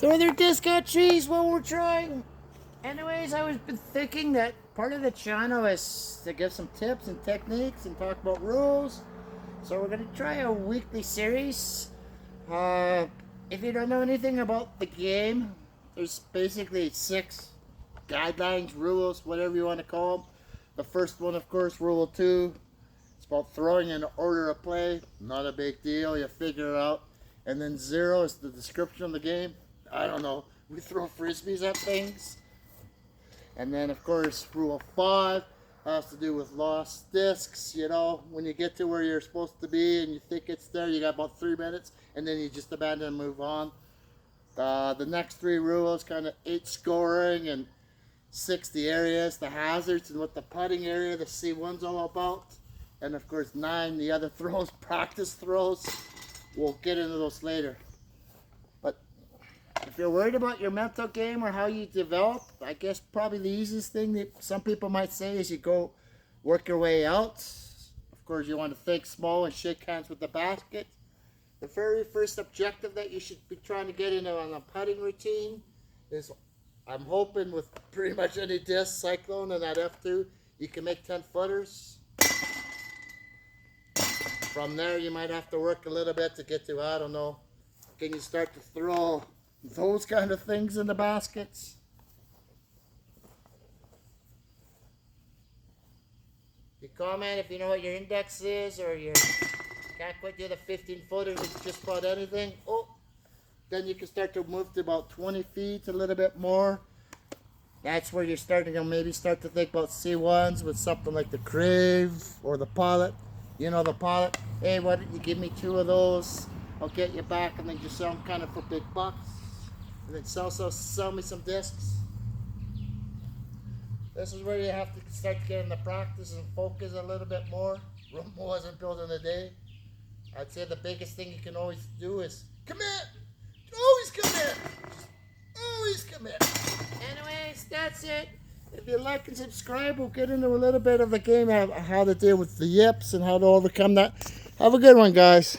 Throw their disc at trees while we're trying. Anyways, I was been thinking that part of the channel is to give some tips and techniques and talk about rules. So we're going to try a weekly series. If you don't know anything about the game, there's basically 6 guidelines, rules, whatever you want to call them. The first one, of course, rule 2. It's about throwing in order of play. Not a big deal. You figure it out. And then 0 is the description of the game. I don't know. We throw frisbees at things. And then, of course, rule 5 has to do with lost discs. You know, when you get to where you're supposed to be and you think it's there, you got about 3 minutes, and then you just abandon and move on. The next 3 rules, kind of 8 scoring and 6 the areas, the hazards, and what the putting area, the C1's all about. And, of course, 9 the other throws, practice throws. We'll get into those later. But if you're worried about your mental game or how you develop, I guess probably the easiest thing that some people might say is you go work your way out. Of course, you want to think small and shake hands with the basket. The very first objective that you should be trying to get into on a putting routine is, I'm hoping with pretty much any disc, cyclone, and that F2, you can make 10 footers. From there, you might have to work a little bit to get to, I don't know, can you start to throw those kind of things in the baskets? You comment if you know what your index is, or you can't quite do the 15 footers with just about anything. Oh, then you can start to move to about 20 feet, a little bit more. That's where you're starting to maybe start to think about C1s with something like the Crave or the Pilot. You know, the Pilot. Hey, why don't you give me 2 of those? I'll get you back, and then you sell them kind of for big bucks. And then sell me some discs. This is where you have to start to get into practice and focus a little bit more. Rome wasn't built in a day. I'd say the biggest thing you can always do is commit. Always commit. Always commit. Anyways, that's it. If you like and subscribe, we'll get into a little bit of the game, how to deal with the yips and how to overcome that. Have a good one, guys.